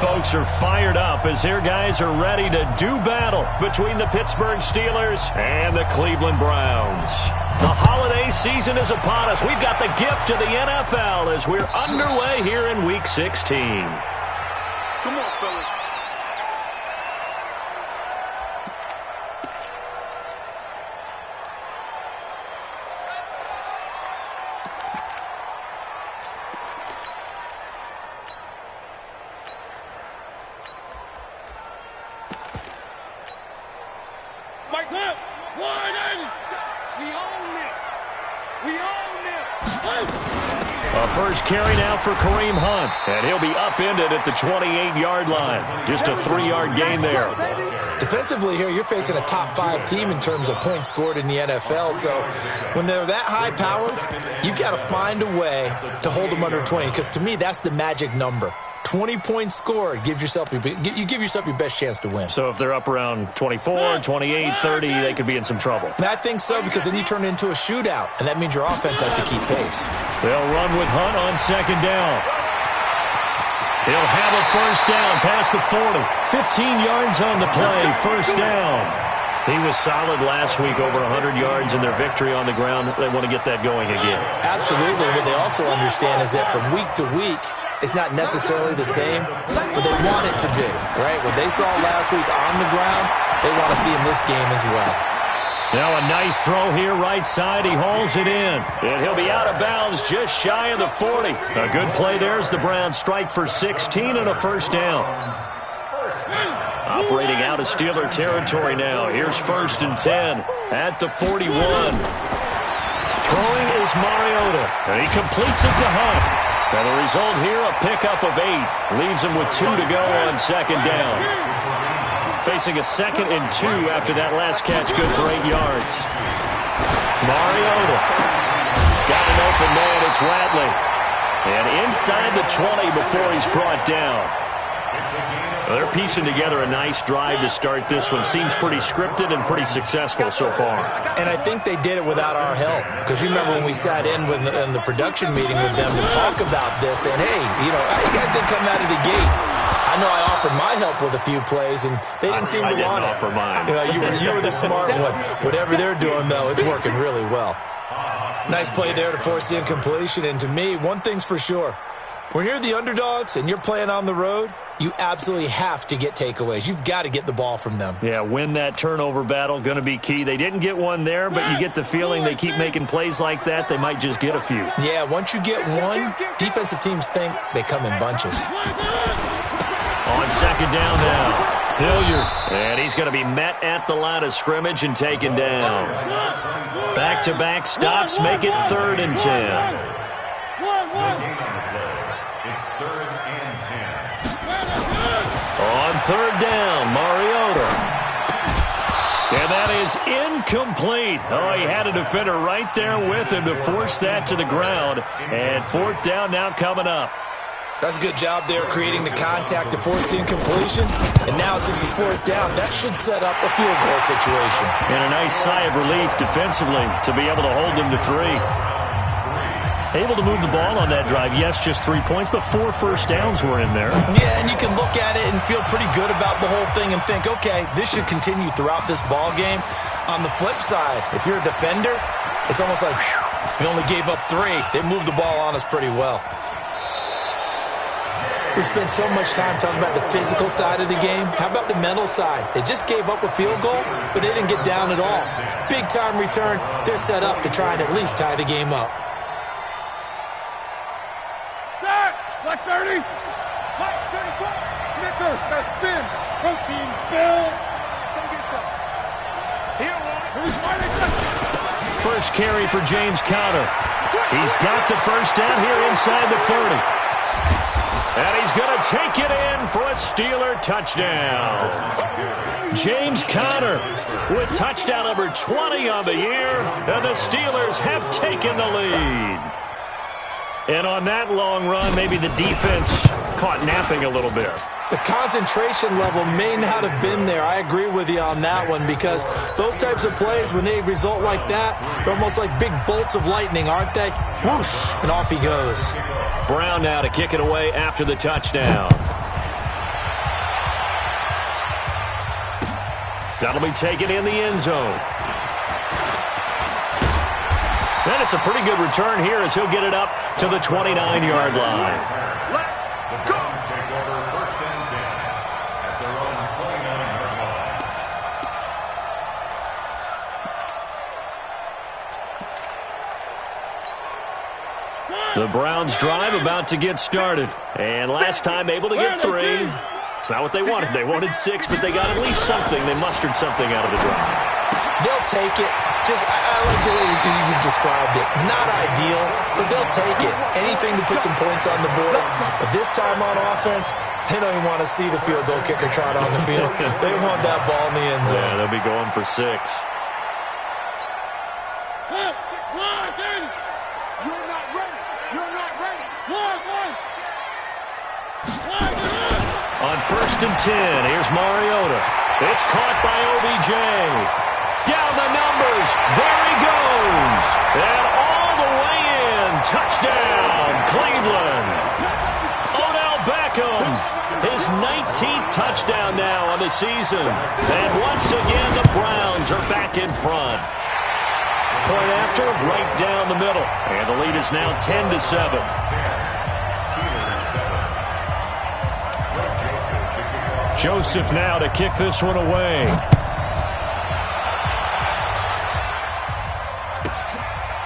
folks are fired up as their guys are ready to do battle between the Pittsburgh Steelers and the Cleveland Browns. The holiday season is upon us. We've got the gift of the NFL as we're underway here in Week 16. Come on, fellas. First carry now for Kareem Hunt, and he'll be upended at the 28-yard line. Just a 3-yard gain there. Defensively here, you're facing a top-5 team in terms of points scored in the NFL, so when they're that high-powered, you've got to find a way to hold them under 20, because to me, that's the magic number. 20 points scored, you give yourself your best chance to win. So if they're up around 24, 28, 30, they could be in some trouble. And I think so, because then you turn it into a shootout, and that means your offense has to keep pace. They'll run with Hunt on second down. He'll have a first down past the 40. 15 yards on the play, first down. He was solid last week, over 100 yards in their victory on the ground. They want to get that going again. Absolutely. What they also understand is that from week to week, it's not necessarily the same, but they want it to be, right? What they saw last week on the ground, they want to see in this game as well. Now a nice throw here right side. He hauls it in, and he'll be out of bounds just shy of the 40. A good play there as the Browns strike for 16 and a first down. Operating out of Steeler territory now. Here's 1st and 10 at the 41. Throwing is Mariota, and he completes it to Hunt. And the result here, a pickup of 8. Leaves him with 2 to go on second down. Facing a 2nd and 2 after that last catch, good for 8 yards. Mariota. Got an open man, it's Ratley. And inside the 20 before he's brought down. Well, they're piecing together a nice drive to start this one. Seems pretty scripted and pretty successful so far. And I think they did it without our help. Because you remember when we sat in the production meeting with them to talk about this, and hey, you guys didn't come out of the gate. I know I offered my help with a few plays, and they didn't seem to want it. I didn't offer mine. You were the smart one. Whatever they're doing, though, it's working really well. Nice play there to force the incompletion. And to me, one thing's for sure. When you're the underdogs and you're playing on the road, you absolutely have to get takeaways. You've got to get the ball from them. Yeah, win that turnover battle, going to be key. They didn't get one there, but you get the feeling they keep making plays like that, they might just get a few. Yeah, once you get one, defensive teams think they come in bunches. On second down now, Hilliard. And he's going to be met at the line of scrimmage and taken down. Back-to-back stops make it 3rd and 10. It's 3rd and 10. On 3rd down, Mariota. And that is incomplete. Oh, he had a defender right there with him to force that to the ground. And 4th down now coming up. That's a good job there creating the contact to force the incompletion. And now since it's 4th down, that should set up a field goal situation. And a nice sigh of relief defensively to be able to hold them to 3. Able to move the ball on that drive. Yes, just 3 points, but 4 first downs were in there. Yeah, and you can look at it and feel pretty good about the whole thing and think, okay, this should continue throughout this ball game. On the flip side, if you're a defender, it's almost like, whew, we only gave up 3. They moved the ball on us pretty well. We spent so much time talking about the physical side of the game. How about the mental side? They just gave up a field goal, but they didn't get down at all. Big-time return. They're set up to try and at least tie the game up. Black 30. Black 34. Snicker. That spin. Protein spill. Come get some. Here, who's fighting? First carry for James Conner. He's got the first down here inside the 30. And he's going to take it in for a Steeler touchdown. James Conner with touchdown number 20 on the year. And the Steelers have taken the lead. And on that long run, maybe the defense caught napping a little bit. The concentration level may not have been there. I agree with you on that one, because those types of plays, when they result like that, they're almost like big bolts of lightning, aren't they? Whoosh, and off he goes. Brown now to kick it away after the touchdown. That'll be taken in the end zone. And it's a pretty good return here as he'll get it up to the 29-yard line. Let's go. Take over 1st and 10 at their own 29-yard line. The Browns drive about to get started. And last time able to get 3. It's not what they wanted. They wanted 6, but they got at least something. They mustered something out of the drive. They'll take it. I like the way you've described it. Not ideal, but they'll take it. Anything to put some points on the board. But this time on offense, they don't even want to see the field goal kicker trot on the field. They want that ball in the end zone. Yeah, they'll be going for 6. You're not ready. You're not ready. On 1st and 10, here's Mariota. It's caught by OBJ. Down the numbers. There he goes. And all the way in. Touchdown, Cleveland. Odell Beckham. His 19th touchdown now on the season. And once again, the Browns are back in front. Point after, right down the middle. And the lead is now 10-7. Joseph now to kick this one away.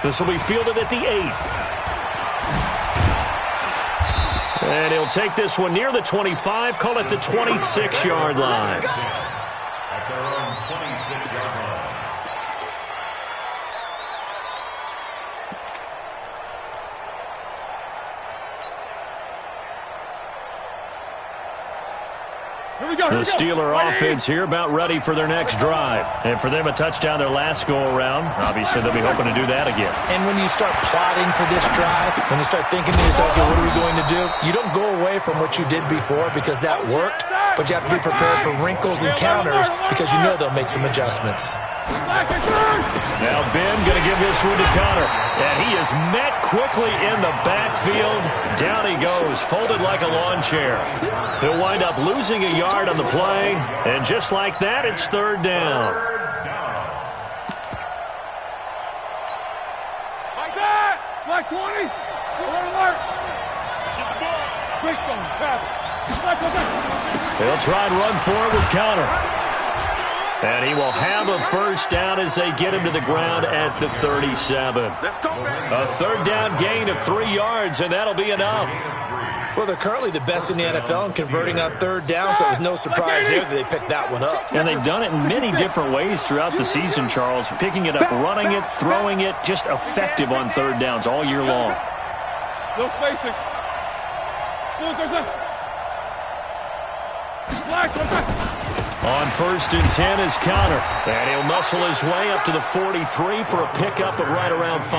This will be fielded at the 8. And he'll take this one near the 25, call it the 26-yard line. At their own 26-yard line. The Steeler offense here about ready for their next drive. And for them, a touchdown their last go-around. Obviously, they'll be hoping to do that again. And when you start plotting for this drive, when you start thinking to yourself, okay, what are we going to do? You don't go away from what you did before because that worked, but you have to be prepared for wrinkles and counters because you know they'll make some adjustments. Now Ben going to give this one to Connor. And he is met quickly in the backfield. Down he goes, folded like a lawn chair. He'll wind up losing a yard on the play. And just like that, it's 3rd down. Like that! Like 20! Alert! Get the ball! Fishbone, travel. They'll try and run forward with Connor. And he will have a 1st down as they get him to the ground at the 37. Let's go, man. A 3rd down gain of 3 yards, and that'll be enough. Well, they're currently the best in the NFL in converting on 3rd down, so it was no surprise there that they picked that one up. And they've done it in many different ways throughout the season, Charles. Picking it up, running it, throwing it, just effective on 3rd downs all year long. Look, facing. Look, there's a... On 1st and 10 is Connor. And he'll muscle his way up to the 43 for a pickup of right around 5.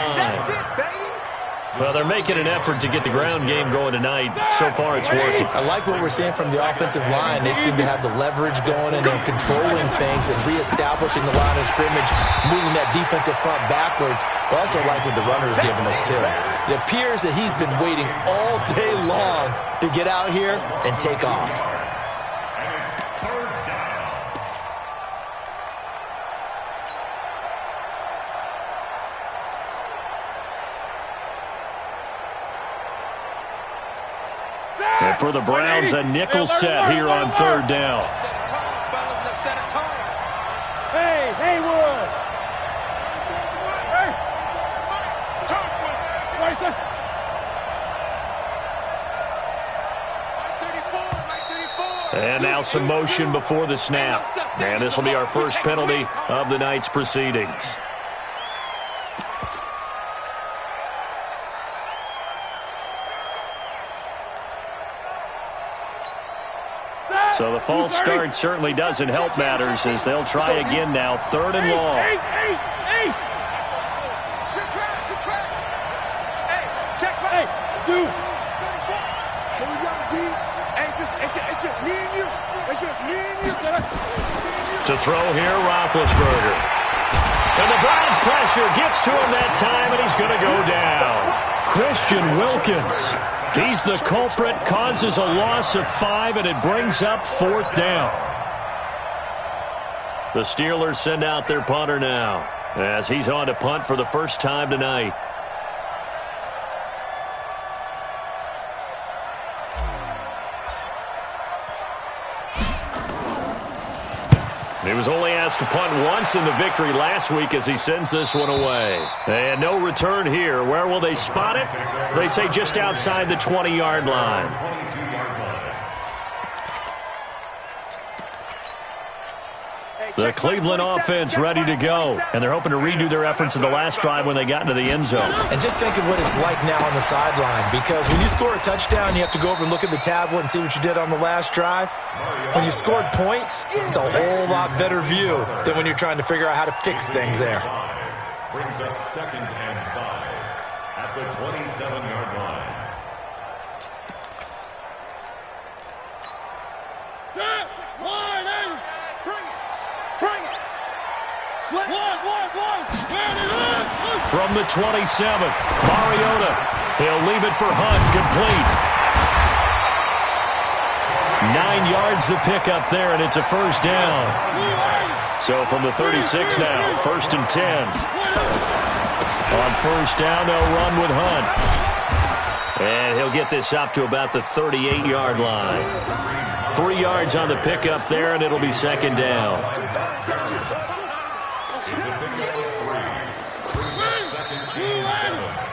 Well, they're making an effort to get the ground game going tonight. So far, it's working. I like what we're seeing from the offensive line. They seem to have the leverage going, and they're controlling things and reestablishing the line of scrimmage, moving that defensive front backwards. But also like what the runner's giving us, too. It appears that he's been waiting all day long to get out here and take off. And for the Browns, a nickel set here on 3rd down. Hey, Haywood! Hey! And now some motion before the snap. And this will be our first penalty of the night's proceedings. So the false start certainly doesn't help matters as they'll try again now. 3rd and long. Good track. Hey, check. Hey, dude. Can we go deep? Hey, it's just me and you. It's just me and you. To throw here, Roethlisberger. And the Browns pressure gets to him that time, and he's going to go down. Christian Wilkins. He's the culprit, causes a loss of 5, and it brings up 4th down. The Steelers send out their punter now, as he's on to punt for the first time tonight. He was only asked to punt once in the victory last week as he sends this one away. And no return here. Where will they spot it? They say just outside the 20-yard line. The Cleveland offense ready to go, and they're hoping to redo their efforts in the last drive when they got into the end zone. And just think of what it's like now on the sideline, because when you score a touchdown, you have to go over and look at the tablet and see what you did on the last drive. When you scored points, it's a whole lot better view than when you're trying to figure out how to fix things there. Brings up 2nd and 5 at the 27-yard line. From the 27, Mariota. He'll leave it for Hunt, complete. 9 yards the pickup there, and it's a first down. So from the 36 now, 1st and 10. On first down, they'll run with Hunt. And he'll get this up to about the 38-yard line. 3 yards on the pickup there, and it'll be 2nd down.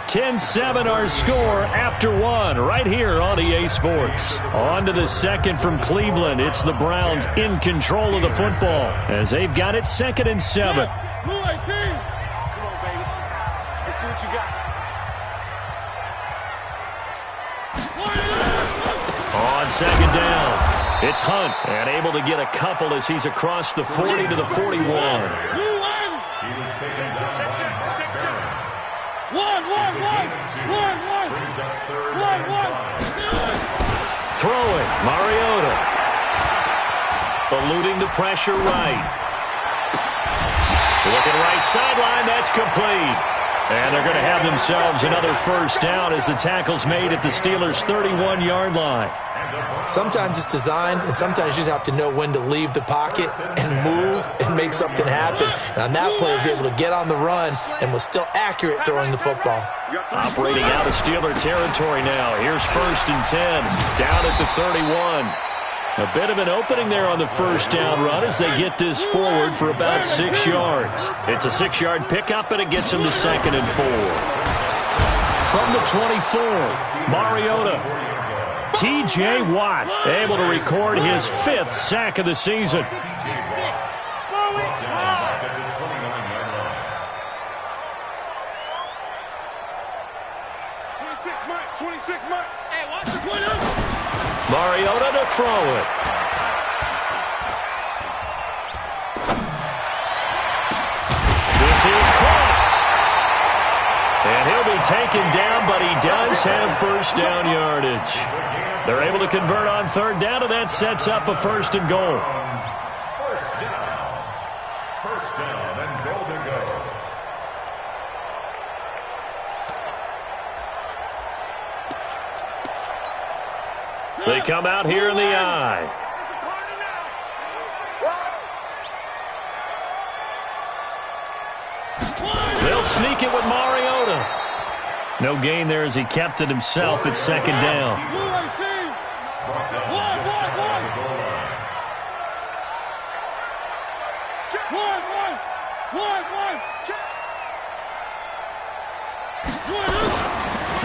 10-7 our score after 1 right here on EA Sports. On to the second from Cleveland. It's the Browns in control of the football as they've got it 2nd and 7. Come on, baby. Let's see what you got. On 2nd down, it's Hunt, and able to get a couple as he's across the 40 to the 41. Throwing, Mariota. Eluding the pressure right. Looking right sideline, that's complete. And they're going to have themselves another first down as the tackle's made at the Steelers' 31-yard line. Sometimes it's designed, and sometimes you just have to know when to leave the pocket and move and make something happen. And on that play, he was able to get on the run and was still accurate throwing the football. Operating out of Steeler territory now. Here's 1st and 10, down at the 31. A bit of an opening there on the first down run as they get this forward for about 6 yards. It's a 6-yard pickup, and it gets them to 2nd and 4. From the 24, Mariota. T.J. Watt able to record his 5th sack of the season. 26 Mike. Hey, watch the point up. Mariota to throw it. This is caught. And he'll be taken down, but he does have first down yardage. They're able to convert on 3rd down, and that sets up a 1st and goal. First down and goal to go. They come out here in the eye. They'll sneak it with Mariota. No gain there as he kept it himself at 2nd down.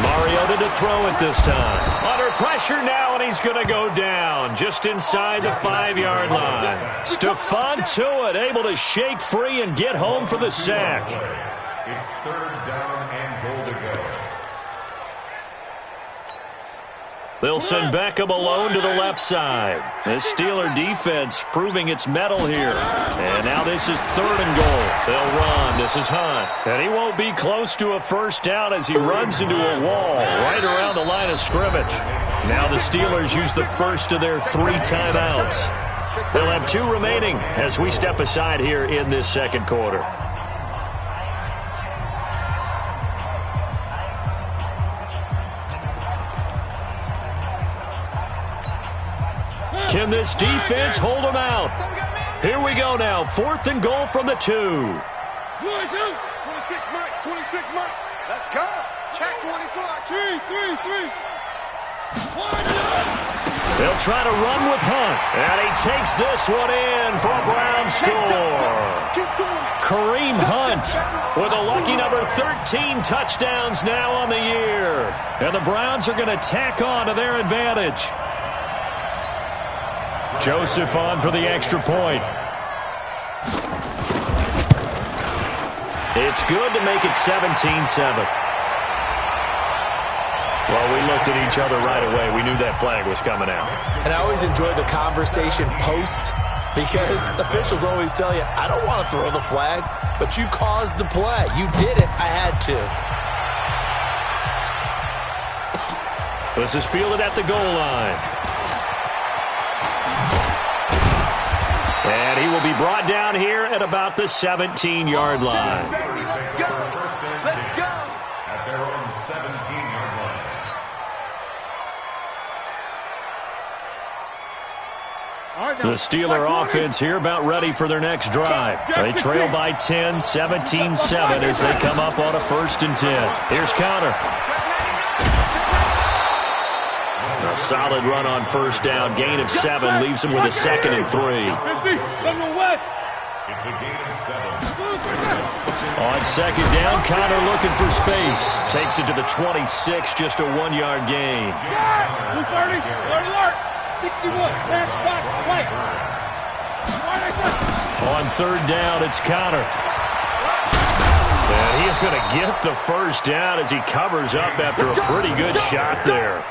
Mariota to throw it this time. Under pressure now, and he's going to go down just inside the 5-yard line. Stephon Tuitt able to shake free and get home for the sack. It's 3rd down and goal to go. They'll send Beckham alone to the left side. This Steeler defense proving its mettle here. And now this is 3rd and goal. They'll run. This is Hunt. And he won't be close to a first down as he runs into a wall right around the line of scrimmage. Now the Steelers use the first of their 3 timeouts. They'll have 2 remaining as we step aside here in this 2nd quarter. Can this defense hold them out? Here we go now. 4th and goal from the 2. 26, Mike. 26, Mike. Let's go. Check 24. 3. They'll try to run with Hunt. And he takes this one in for a Brown score. Kareem Hunt with a lucky number 13 touchdowns now on the year. And the Browns are going to tack on to their advantage. Joseph on for the extra point. It's good to make it 17-7. Well, we looked at each other right away. We knew that flag was coming out. And I always enjoy the conversation post because officials always tell you, I don't want to throw the flag, but you caused the play. You did it. I had to. This is fielded at the goal line. And he will be brought down here at about the 17-yard line. Let's go. At their own 17-yard line. The Steeler offense here about ready for their next drive. They trail by 10, 17-7 as they come up on a 1st and 10. Here's counter. A solid run on 1st down. Gain of 7 leaves him with a 2nd and 3. It's a gain of 7. On 2nd down, Connor looking for space. Takes it to the 26, just a 1-yard gain. 61, match box, right. On 3rd down, it's Connor. And he is going to get the 1st down as he covers up after a pretty good shot there.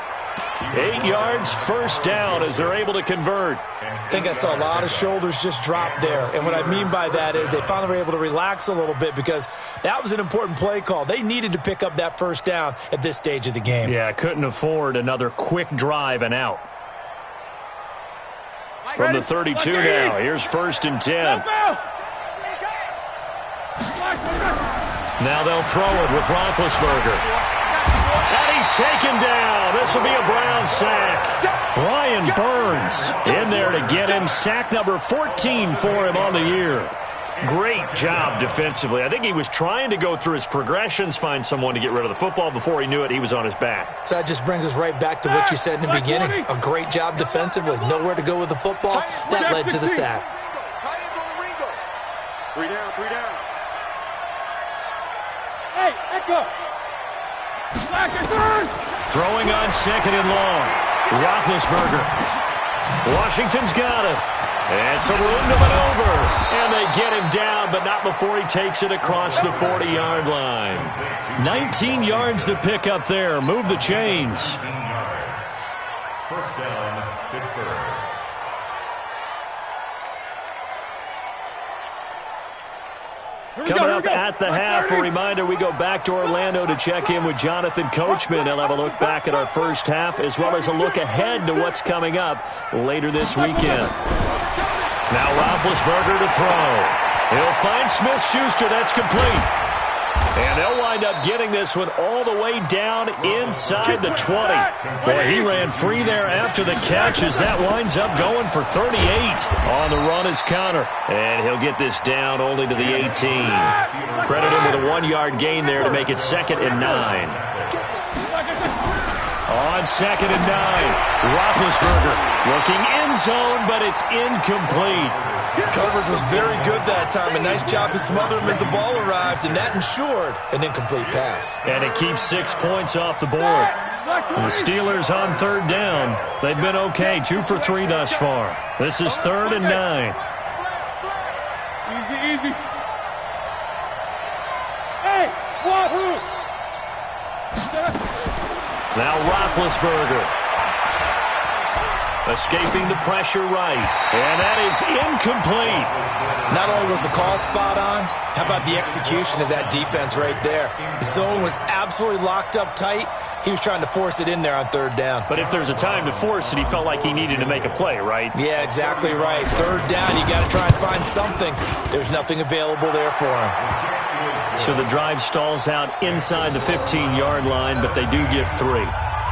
8 yards, 1st down as they're able to convert. I think I saw a lot of shoulders just drop there. And what I mean by that is they finally were able to relax a little bit because that was an important play call. They needed to pick up that 1st down at this stage of the game. Yeah, couldn't afford another quick drive and out. From the 32 now, here's 1st and 10. Now they'll throw it with Roethlisberger. And he's taken down. This will be a Brown sack. Brian Burns in there to get him. Sack number 14 for him on the year. Great job defensively. I think he was trying to go through his progressions, find someone to get rid of the football. Before he knew it, he was on his back. So that just brings us right back to what you said in the beginning. A great job defensively. Nowhere to go with the football. That led to the sack. Three down. Hey, echo. Throwing on 2nd and long. Roethlisberger. Washington's got it. And some room to maneuver. And they get him down, but not before he takes it across the 40-yard line. 19 yards to pick up there. Move the chains. 1st down, Pittsburgh. Coming up at the half, a reminder, we go back to Orlando to check in with Jonathan Coachman. He'll have a look back at our 1st half as well as a look ahead to what's coming up later this weekend. Now Roethlisberger to throw. He'll find Smith-Schuster. That's complete. And they'll wind up getting this one all the way down inside the 20. Boy, he ran free there after the catch as that winds up going for 38. On the run is Connor. And he'll get this down only to the 18. Credit him with a 1-yard gain there to make it 2nd and 9. On 2nd and 9, Roethlisberger looking end zone, but it's incomplete. Coverage was very good that time. A nice job to smother him as the ball arrived, and that ensured an incomplete pass. And it keeps 6 points off the board. And the Steelers on 3rd down. They've been okay, 2 for 3 thus far. This is 3rd and 9. Easy. Hey, Wahoo! Now Roethlisberger. Escaping the pressure right. And that is incomplete. Not only was the call spot on, how about the execution of that defense right there? The zone was absolutely locked up tight. He was trying to force it in there on 3rd down. But if there's a time to force it, he felt like he needed to make a play, right? Yeah, exactly right. 3rd down, you got to try and find something. There's nothing available there for him. So the drive stalls out inside the 15-yard line, but they do get 3.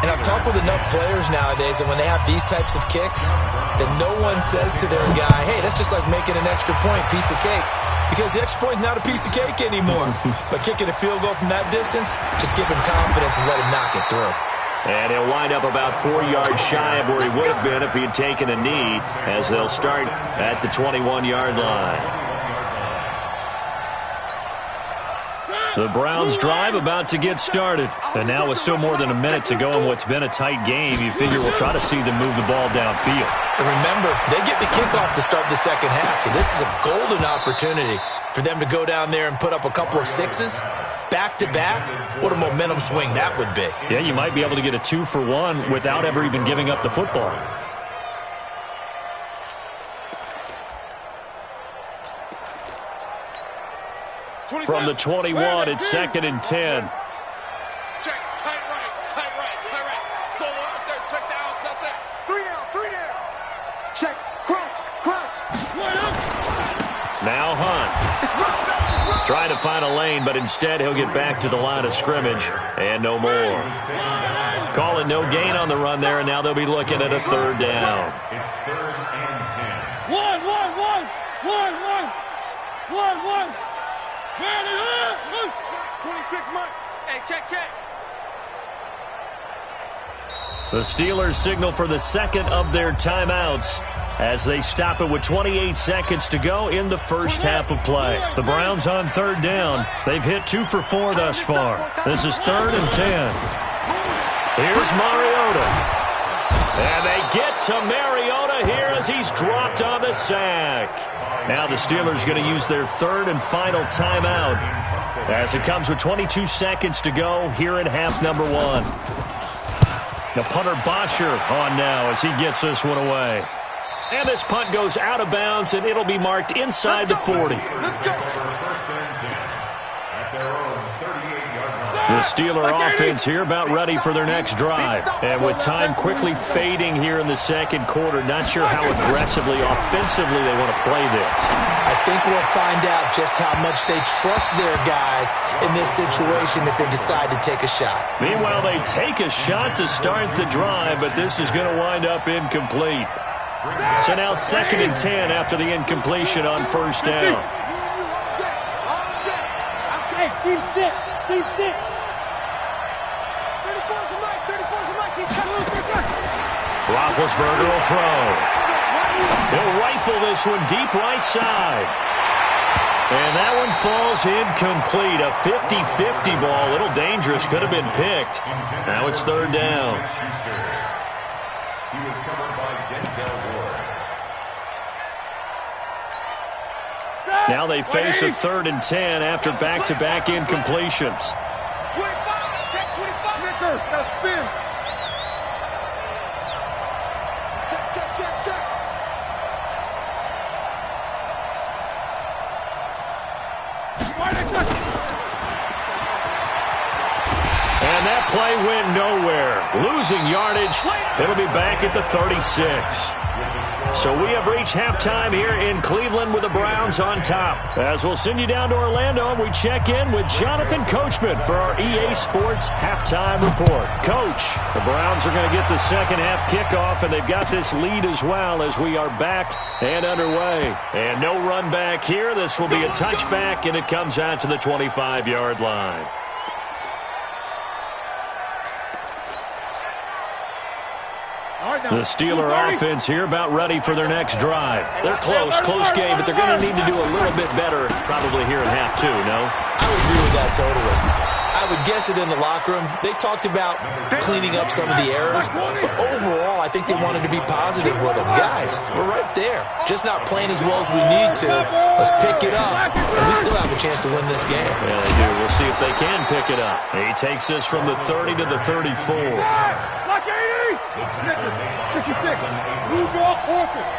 And I've talked with enough players nowadays that when they have these types of kicks, that no one says to their guy, hey, that's just like making an extra point, piece of cake. Because the extra point is not a piece of cake anymore. But kicking a field goal from that distance, just give him confidence and let him knock it through. And he'll wind up about 4 yards shy of where he would have been if he had taken a knee, as they'll start at the 21-yard line. The Browns drive about to get started. And now with still more than a minute to go in what's been a tight game, you figure we'll try to see them move the ball downfield. And remember, they get the kickoff to start the second half, so this is a golden opportunity for them to go down there and put up a couple of sixes. Back-to-back, what a momentum swing that would be. Yeah, you might be able to get a 2-for-1 without ever even giving up the football. From the 21, it's 2nd and 10. Check, tight right. Solo out there, check the outs out there. 3 down. Check, crouch. Now Hunt. Trying to find a lane, but instead he'll get back to the line of scrimmage, and no more. Calling no gain on the run there, and now they'll be looking at a 3rd down. It's 3rd and 10. One. 26 months. Hey, check. The Steelers signal for the second of their timeouts as they stop it with 28 seconds to go in the first half of play. The Browns on 3rd down. They've hit 2 for 4 thus far. This is 3rd and 10. Here's Mariota. And they get to Mariota here as he's dropped on the sack. Now the Steelers going to use their 3rd and final timeout as it comes with 22 seconds to go here in half number 1. The punter Bosher on now as he gets this one away. And this punt goes out of bounds, and it'll be marked inside the 40. Let's go. The Steeler offense here about ready for their next drive. And with time quickly fading here in the second quarter, not sure how aggressively, offensively they want to play this. I think we'll find out just how much they trust their guys in this situation if they decide to take a shot. Meanwhile, they take a shot to start the drive, but this is going to wind up incomplete. So now 2nd and 10 after the incompletion on 1st down. Okay, team 6. 34's the mic. He's cut loose. Roethlisberger will throw. He'll rifle this one deep right side. And that one falls incomplete. A 50-50 ball. A little dangerous. Could have been picked. Now it's 3rd down. He was covered by Denzel Ward. Now they face a 3rd and 10 after back-to-back incompletions. 25. Check 25. Nickers, that's spin. Check. And that play went nowhere. Losing yardage. It'll be back at the 36. So we have reached halftime here in Cleveland with the Browns on top. As we'll send you down to Orlando, and we check in with Jonathan Coachman for our EA Sports Halftime Report. Coach, the Browns are going to get the second half kickoff, and they've got this lead as well as we are back and underway. And no run back here. This will be a touchback, and it comes out to the 25-yard line. The Steeler offense here about ready for their next drive. They're close game, but they're going to need to do a little bit better probably here in half 2, no? I would agree with that totally. I would guess it in the locker room. They talked about cleaning up some of the errors, but overall, I think they wanted to be positive with them. Guys, we're right there. Just not playing as well as we need to. Let's pick it up, and we still have a chance to win this game. Yeah, they do. We'll see if they can pick it up. He takes this from the 30 to the 34. Lock 80! 66. Blue draw, Orchard.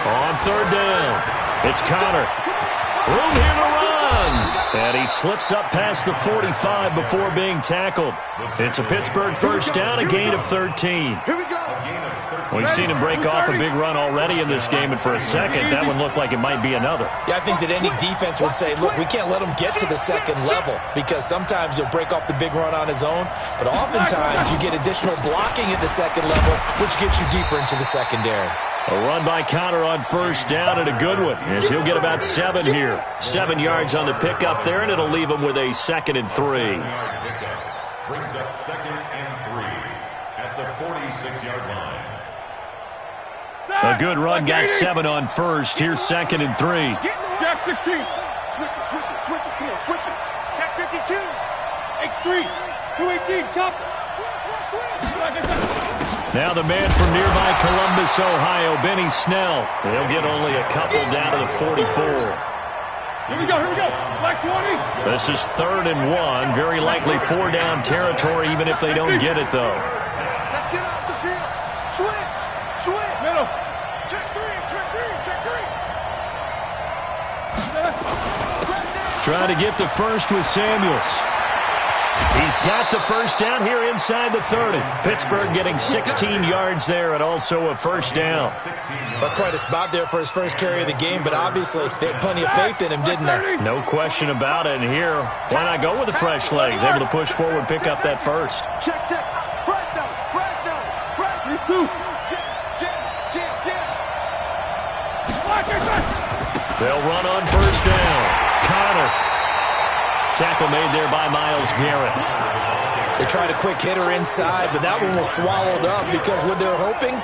On 3rd down, it's Connor. Room here to run. And he slips up past the 45 before being tackled. It's a Pittsburgh first down, a gain of 13. Here we go. A gain of 13. We've seen him break off a big run already in this game, and for a second, that one looked like it might be another. Yeah, I think that any defense would say, look, we can't let him get to the second level, because sometimes he'll break off the big run on his own, but oftentimes you get additional blocking at the second level, which gets you deeper into the secondary. A run by Connor on first down, and a good one, as he'll get about 7 here. 7 yards on the pickup there, and it'll leave him with a 2nd and 3. Brings up 2nd and 3 at the 46-yard line. A good run, got 7 on first. Here's 2nd and 3. Jack 16. Switch it. Come on, switch it. Jack 52. X3. 218. Chop. Now the man from nearby Columbus, Ohio, Benny Snell. He'll get only a couple down to the 44. Here we go. Black 20. This is 3rd and 1. Very likely 4-down territory, even if they don't get it, though. Let's get off the field. Switch. Middle. Check 3. Trying to get the first with Samuels. He's got the first down here inside the 30. Pittsburgh getting 16 yards there and also a first down. That's quite a spot there for his first carry of the game, but obviously they had plenty of faith in him, didn't they? No question about it. And here, why not go with the fresh legs? Able to push forward, pick up that first. Check. Fresh down. 3-2. Jam. They'll run on first down. Connor. Tackle made there by Myles Garrett. They tried a quick hitter inside, but that one was swallowed up because what they're hoping,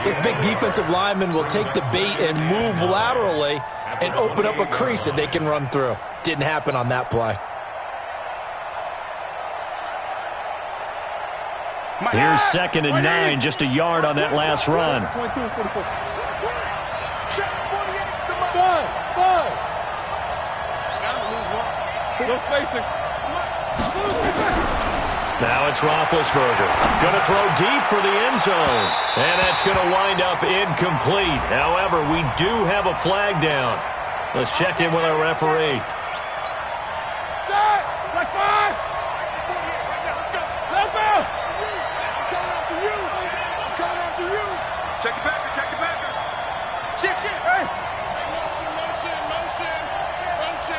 this big defensive lineman will take the bait and move laterally and open up a crease that they can run through. Didn't happen on that play. Here's 2nd and 9, just a yard on that last run. 22, 44. Check 48. 5. No spacing. Now it's Roethlisberger. Going to throw deep for the end zone. And that's going to wind up incomplete. However, we do have a flag down. Let's check in with our referee. Like 5. Let's go. I'm coming after you. Check it back. Shit. Hey. Motion.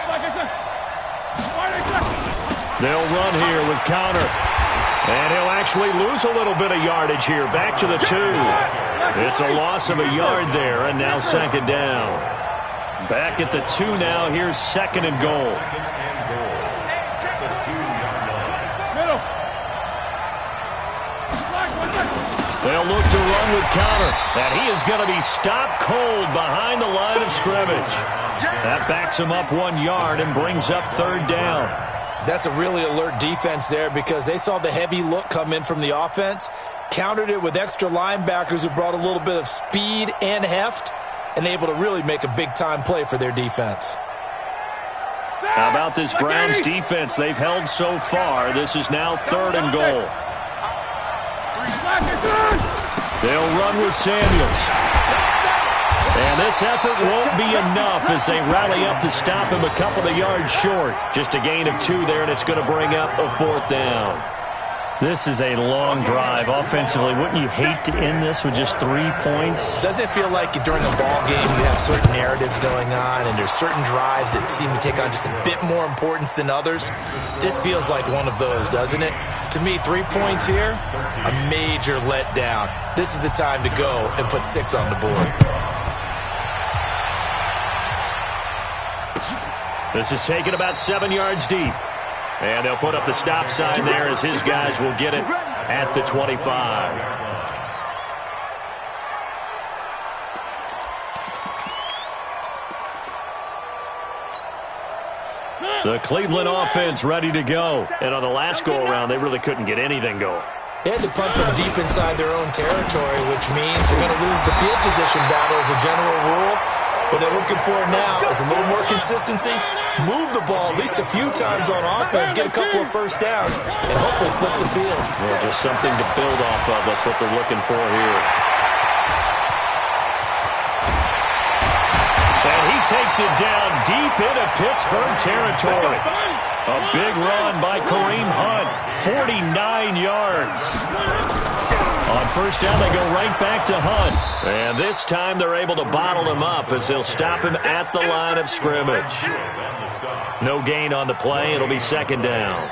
Like I said. They'll run here with Connor. And he'll actually lose a little bit of yardage here. Back to the 2. It's a loss of a yard there, and now 2nd down. Back at the 2 now. Here's 2nd and goal. Middle. They'll look to run with Connor. And he is going to be stopped cold behind the line of scrimmage. That backs him up 1 yard and brings up 3rd down. That's a really alert defense there because they saw the heavy look come in from the offense, countered it with extra linebackers who brought a little bit of speed and heft, and able to really make a big-time play for their defense. How about this Browns defense? They've held so far. This is now 3rd and goal. They'll run with Samuels. And this effort won't be enough as they rally up to stop him a couple of yards short. Just a gain of 2 there, and it's going to bring up a 4th down. This is a long drive offensively. Wouldn't you hate to end this with just 3 points? Doesn't it feel like during a ball game you have certain narratives going on and there's certain drives that seem to take on just a bit more importance than others? This feels like one of those, doesn't it? To me, 3 points here, a major letdown. This is the time to go and put 6 on the board. This is taken about 7 yards deep. And they'll put up the stop sign there as his guys will get it at the 25. The Cleveland offense ready to go. And on the last go-around, they really couldn't get anything going. They had to punt from deep inside their own territory, which means they're going to lose the field position battle as a general rule. What they're looking for now is a little more consistency, move the ball at least a few times on offense, get a couple of first downs, and hopefully flip the field. Yeah, just something to build off of. That's what they're looking for here. And he takes it down deep into Pittsburgh territory. A big run by Kareem Hunt, 49 yards. On first down, they go right back to Hunt. And this time they're able to bottle him up as they'll stop him at the line of scrimmage. No gain on the play. It'll be second down.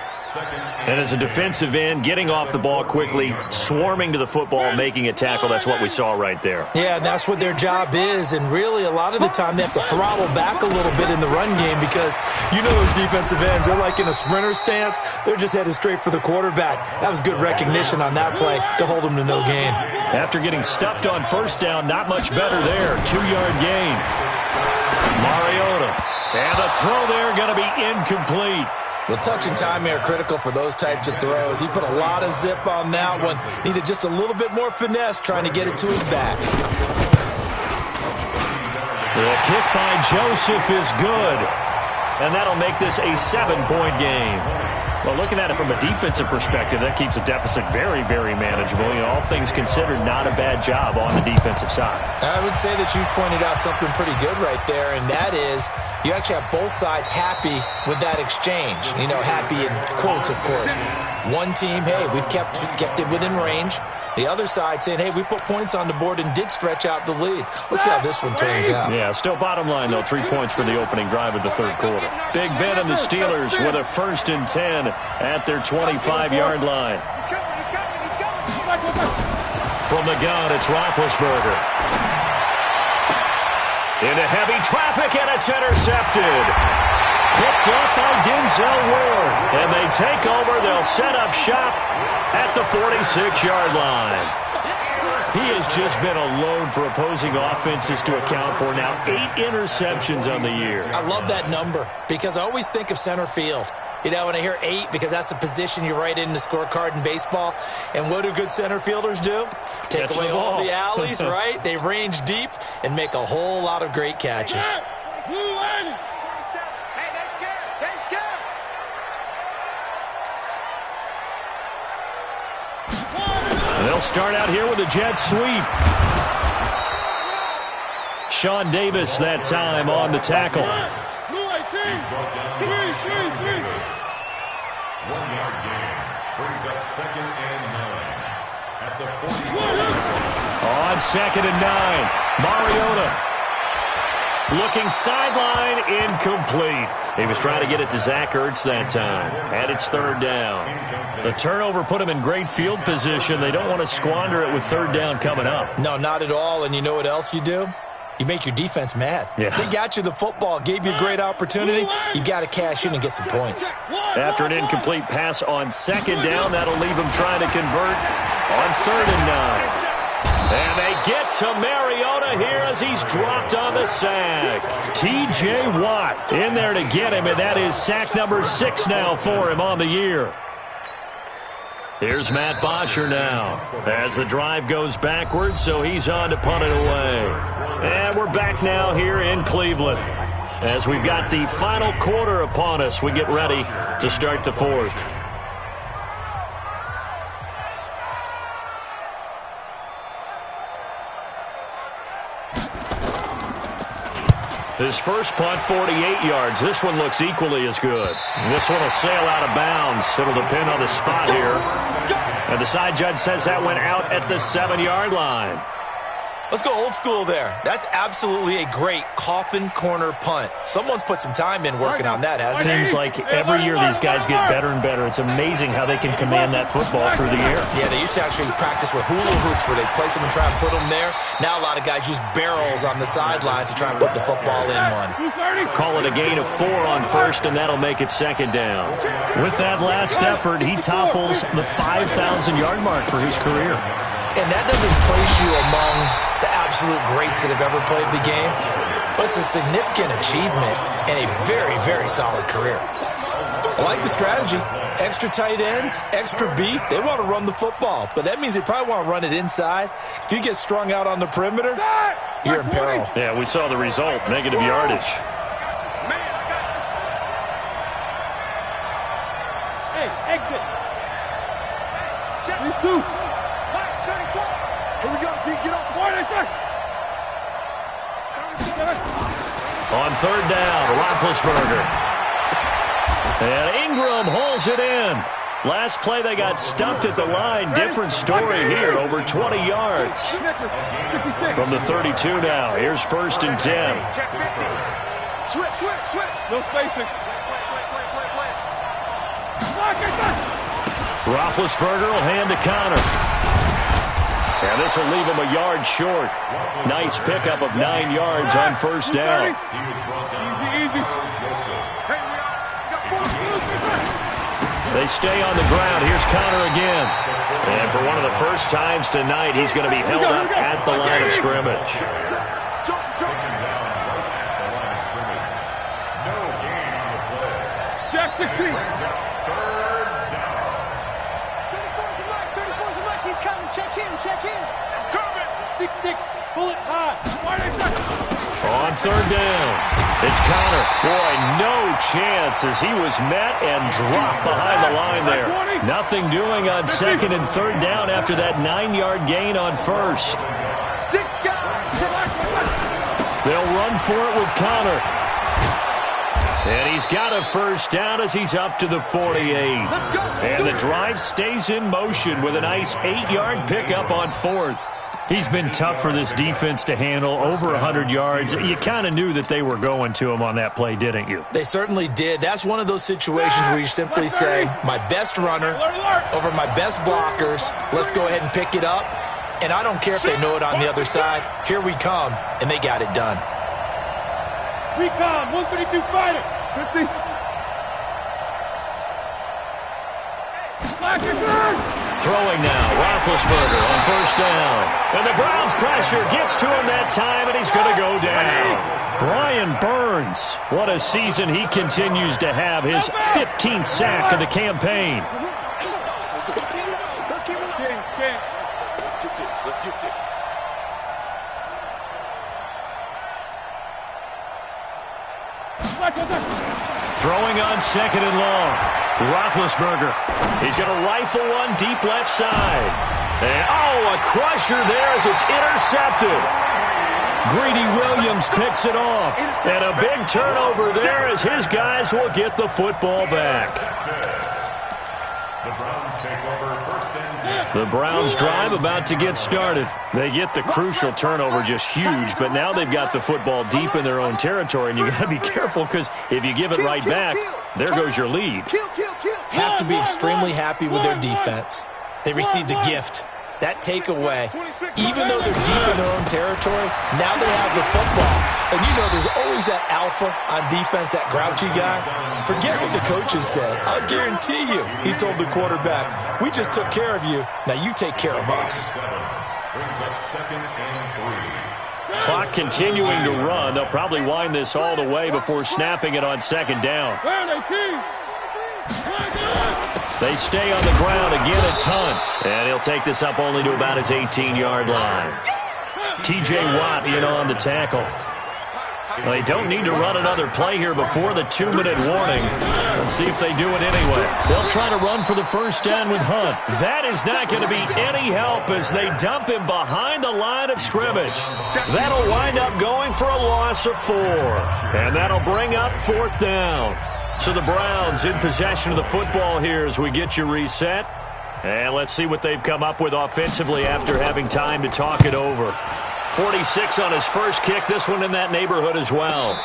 And as a defensive end, getting off the ball quickly, swarming to the football, making a tackle, that's what we saw right there. Yeah, and that's what their job is. And really, a lot of the time, they have to throttle back a little bit in the run game because you know those defensive ends, they're like in a sprinter stance. They're just headed straight for the quarterback. That was good recognition on that play to hold them to no gain. After getting stuffed on first down, not much better there. 2-yard gain. Mariota. And the throw there going to be incomplete. Well, touch and timing are critical for those types of throws. He put a lot of zip on that one. Needed just a little bit more finesse trying to get it to his back. The kick by Joseph is good. And that'll make this a 7-point game. Well, looking at it from a defensive perspective, that keeps the deficit very, very manageable. You know, all things considered, not a bad job on the defensive side. I would say that you've pointed out something pretty good right there, and that is you actually have both sides happy with that exchange. You know, happy in quotes, of course. One team, hey, we've kept it within range. The other side saying, hey, we put points on the board and did stretch out the lead. Let's see how this one turns out. Yeah, still bottom line, though, 3 points for the opening drive of the third quarter. Big Ben and the Steelers with a 1st and 10 at their 25-yard line. From the gun, it's Roethlisberger. Into heavy traffic, and it's intercepted. Picked up by Denzel Ward. And they take over. They'll set up shop at the 46-yard line. He has just been a load for opposing offenses to account for. Now 8 interceptions on the year. I love that number because I always think of center field. You know, when I hear 8, because that's the position you write in the scorecard in baseball. And what do good center fielders do? Take away all the alleys, right? They range deep and make a whole lot of great catches. They'll start out here with a jet sweep. Sean Davis that time on the tackle. 1-yard gain brings up 2nd and 9 at the 40. On 2nd and 9, Mariota looking sideline, incomplete. He was trying to get it to Zach Ertz that time. And it's 3rd down. The turnover put him in great field position. They don't want to squander it with 3rd down coming up. No, not at all. And you know what else you do? You make your defense mad. Yeah. They got you the football, gave you a great opportunity. You got to cash in and get some points. After an incomplete pass on 2nd down, that'll leave him trying to convert on 3rd and 9. And they get to Mariota here as he's dropped on the sack. T.J. Watt in there to get him, and that is sack number 6 now for him on the year. Here's Matt Bosher now as the drive goes backwards, so he's on to punt it away. And we're back now here in Cleveland. As we've got the final quarter upon us, we get ready to start the 4th. His first punt, 48 yards. This one looks equally as good. This one will sail out of bounds. It'll depend on the spot here. And the side judge says that went out at the 7-yard line. Let's go old school there. That's absolutely a great coffin corner punt. Someone's put some time in working on that, hasn't it? Seems like every year these guys get better and better. It's amazing how they can command that football through the air. Yeah, they used to actually practice with hula hoops where they place them and try and put them there. Now a lot of guys use barrels on the sidelines to try and put the football in one. Call it a gain of 4 on first, and that'll make it 2nd down. With that last effort, he topples the 5,000-yard mark for his career. And that doesn't place you among the absolute greats that have ever played the game. But it's a significant achievement and a very, very solid career. I like the strategy. Extra tight ends, extra beef. They want to run the football. But that means they probably want to run it inside. If you get strung out on the perimeter, you're in peril. Yeah, we saw the result. Negative yardage. Hey, exit. Check. These 2. Here we go, D. Get off. On 3rd down, Roethlisberger. And Ingram holds it in. Last play, they got stumped at the line. Different story here, over 20 yards. From the 32 now, here's 1st and 10. Switch. No spacing. Roethlisberger will hand to Connor. And this will leave him a yard short. Nice pickup of 9 yards on 1st down. Easy. They stay on the ground. Here's Connor again. And for one of the first times tonight, he's going to be held up at the line of scrimmage. Jack 16. 34's a mic. He's coming. Check in. Coming. 6-6. Bullet high. On 3rd down, it's Connor. Boy, no chance as he was met and dropped behind the line there. Nothing doing on 2nd and 3rd down after that 9-yard gain on 1st. 6 guys. They'll run for it with Connor. And he's got a 1st down as he's up to the 48. And the drive stays in motion with a nice 8-yard pickup on 4th. He's been tough for this defense to handle, over 100 yards. You kind of knew that they were going to him on that play, didn't you? They certainly did. That's one of those situations where you simply say, my best runner over my best blockers. Let's go ahead and pick it up. And I don't care if they know it on the other side. Here we come, and they got it done. Recon, 132 fighter. 50. Throwing now, Roethlisberger on 1st down. And the Browns' pressure gets to him that time, and he's going to go down. Brian Burns, what a season he continues to have. His 15th sack of the campaign. Let's get this. Throwing on 2nd and long. Roethlisberger. He's going to rifle one deep left side. And, a crusher there as it's intercepted. Greedy Williams picks it off. And a big turnover there as his guys will get the football back. The Browns take over 1st and 10. The Browns drive about to get started. They get the crucial turnover, just huge, but now they've got the football deep in their own territory, and you got to be careful because if you give it right back, there goes your lead. Have to be extremely happy with their defense. They received a gift. That takeaway, even though they're deep in their own territory, now they have the football. And you know there's always that alpha on defense, that grouchy guy. Forget what the coaches said. I'll guarantee you, he told the quarterback, we just took care of you. Now you take care of us. Brings up 2nd and 3. Clock continuing to run. They'll probably wind this all the way before snapping it on 2nd down. They stay on the ground. Again, it's Hunt. And he'll take this up only to about his 18-yard line. T.J. Watt in on the tackle. They don't need to run another play here before the 2-minute warning. Let's see if they do it anyway. They'll try to run for the 1st down with Hunt. That is not going to be any help as they dump him behind the line of scrimmage. That'll wind up going for a loss of 4. And that'll bring up 4th down. So the Browns in possession of the football here as we get you reset. And let's see what they've come up with offensively after having time to talk it over. 46 on his first kick. This one in that neighborhood as well.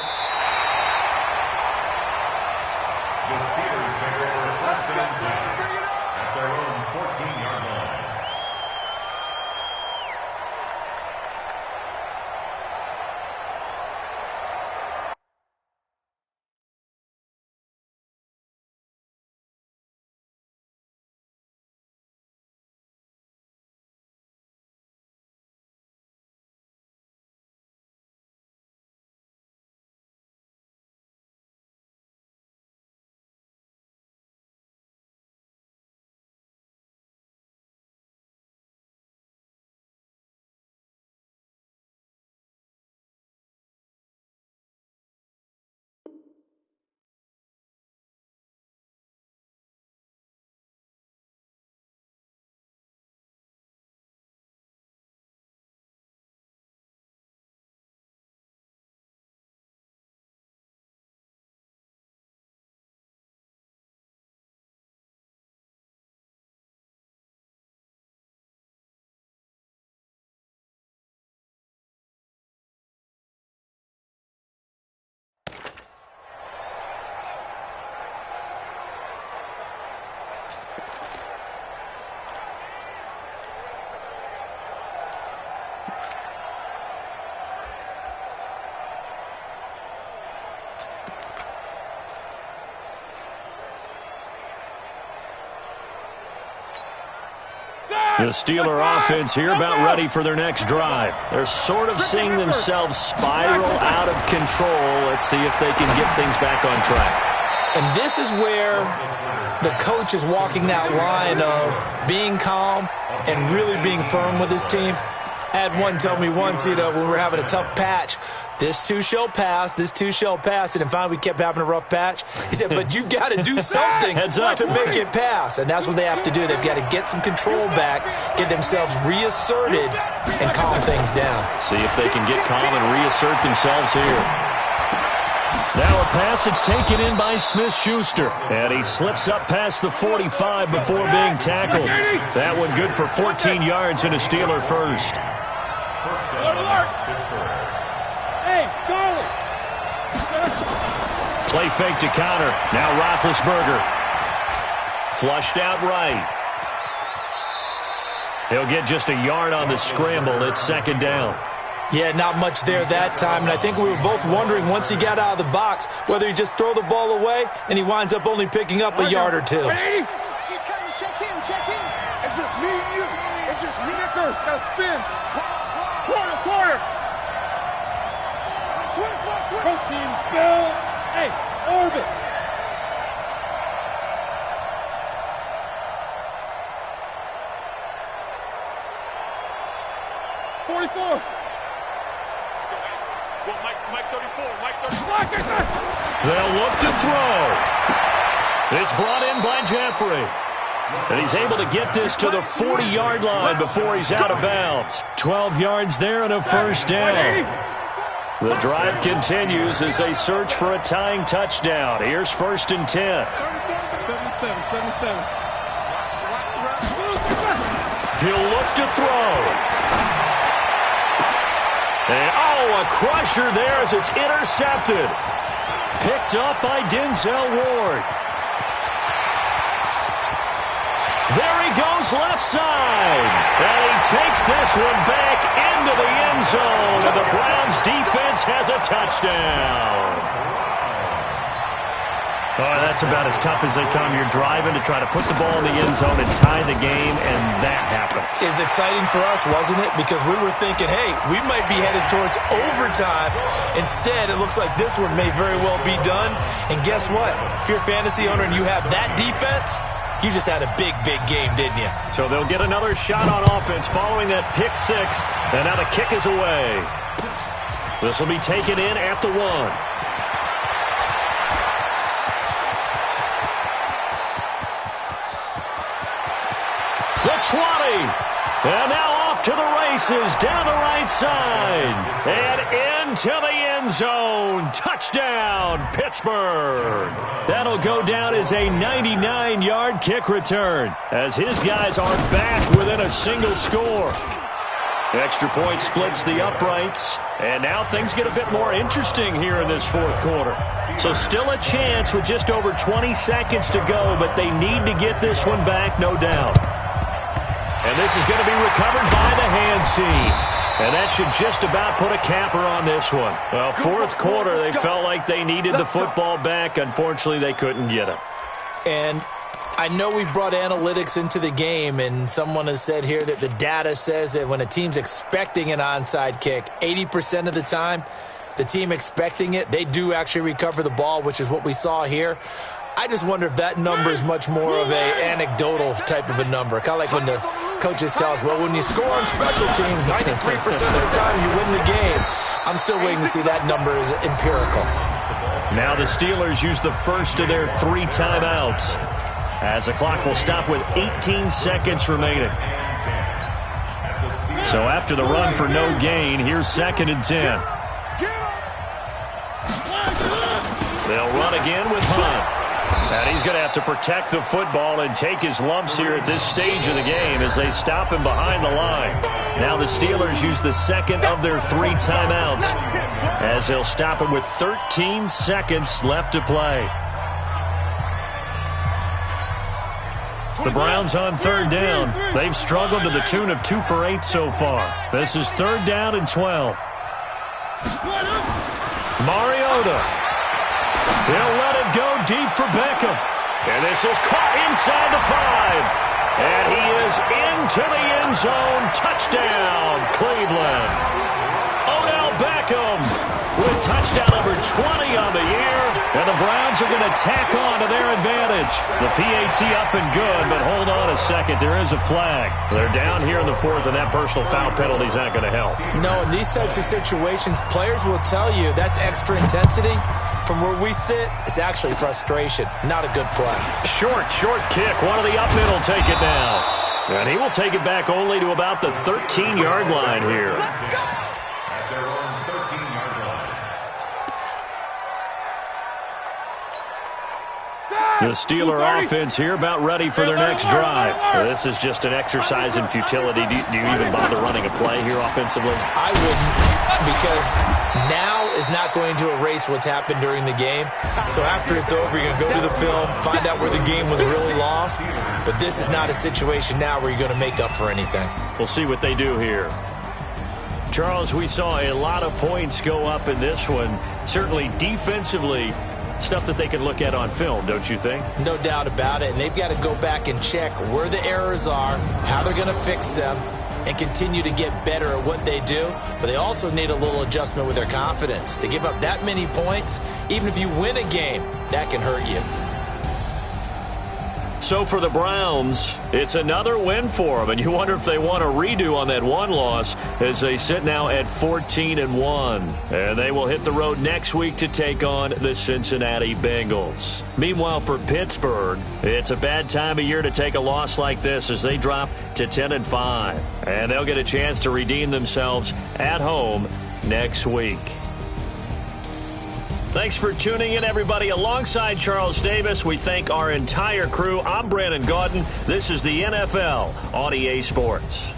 The Steeler offense here about ready for their next drive. They're sort of seeing themselves spiral out of control. Let's see if they can get things back on track. And this is where the coach is walking that line of being calm and really being firm with his team. I had one tell me once, when we were having a tough patch, this too shall pass, this too shall pass. And then finally we kept having a rough patch. He said, but you've got to do something to make it pass. And that's what they have to do. They've got to get some control back, get themselves reasserted, and calm things down. See if they can get calm and reassert themselves here. Now a pass that's taken in by Smith-Schuster. And he slips up past the 45 before being tackled. That one good for 14 yards and a Steeler first. Hey, Charlie! Play fake to counter. Now Roethlisberger. Flushed out right. He'll get just a yard on the scramble. It's second down. Yeah, not much there that time. And I think we were both wondering once he got out of the box whether he just throw the ball away and he winds up only picking up a yard or two. Check in. It's just me and you. It's just me. Now spin. Quarter. Protein spell. Hey, orbit. Mike 34. They'll look to throw. It's brought in by Jeffrey. And he's able to get this to the 40-yard line before he's out of bounds. 12 yards there and a first down. The drive continues as they search for a tying touchdown. Here's 1st and 10. 77. He'll look to throw. And, a crusher there as it's intercepted. Picked up by Denzel Ward. There he goes left side. And he takes this one back into the end zone. And the Browns defense has a touchdown. Oh, that's about as tough as they come. You're driving to try to put the ball in the end zone and tie the game, and that happens. It's exciting for us, wasn't it? Because we were thinking, hey, we might be headed towards overtime. Instead, it looks like this one may very well be done. And guess what? If you're a fantasy owner and you have that defense, you just had a big, big game, didn't you? So they'll get another shot on offense following that pick six. And now the kick is away. This will be taken in at the 1. The 20. And now off to the races down the right side. And into the end zone. Touchdown, Pittsburgh. That'll go down as a 99-yard kick return as his guys are back within a single score. Extra point splits the uprights. And now things get a bit more interesting here in this fourth quarter. So still a chance with just over 20 seconds to go, but they need to get this one back, no doubt. And this is going to be recovered by the hands team. And that should just about put a capper on this one. Well, fourth quarter, they felt like they needed the football back. Unfortunately, they couldn't get it. And I know we brought analytics into the game, and someone has said here that the data says that when a team's expecting an onside kick, 80% of the time, the team expecting it, they do actually recover the ball, which is what we saw here. I just wonder if that number is much more of a anecdotal type of a number. Kind of like when the coaches tell us, well, when you score on special teams, 93% of the time you win the game. I'm still waiting to see that number is empirical. Now the Steelers use the first of their 3 timeouts as the clock will stop with 18 seconds remaining. So after the run for no gain, here's 2nd and 10. They'll run again with Hunt. And he's going to have to protect the football and take his lumps here at this stage of the game as they stop him behind the line. Now the Steelers use the second of their 3 timeouts as they'll stop him with 13 seconds left to play. The Browns on 3rd down. They've struggled to the tune of 2 for 8 so far. This is 3rd down and 12. Mariota. They'll let it go deep for Beckham. And this is caught inside the 5. And he is into the end zone. Touchdown, Cleveland. Odell Beckham with touchdown number 20 on the year. And the Browns are going to tack on to their advantage. The PAT up and good, but hold on a second. There is a flag. They're down here in the fourth, and that personal foul penalty is not going to help. No, in these types of situations, players will tell you that's extra intensity. From where we sit, it's actually frustration. Not a good play. Short kick. One of the up mid will take it down. And he will take it back only to about the 13-yard line here. At their own 13-yard line. The Steeler offense here about ready for their next drive. This is just an exercise in futility. Do you even bother running a play here offensively? I wouldn't, because now is not going to erase what's happened during the game. So after it's over, you're going to go to the film, find out where the game was really lost. But this is not a situation now where you're going to make up for anything. We'll see what they do here. Charles, we saw a lot of points go up in this one. Certainly defensively, stuff that they can look at on film, don't you think? No doubt about it. And they've got to go back and check where the errors are, how they're going to fix them, and continue to get better at what they do. But they also need a little adjustment with their confidence. To give up that many points, even if you win a game, that can hurt you. So for the Browns, it's another win for them, and you wonder if they want a redo on that one loss as they sit now at 14-1. And they will hit the road next week to take on the Cincinnati Bengals. Meanwhile, for Pittsburgh, it's a bad time of year to take a loss like this as they drop to 10-5. And they'll get a chance to redeem themselves at home next week. Thanks for tuning in, everybody. Alongside Charles Davis, we thank our entire crew. I'm Brandon Gaudin. This is the NFL on EA Sports.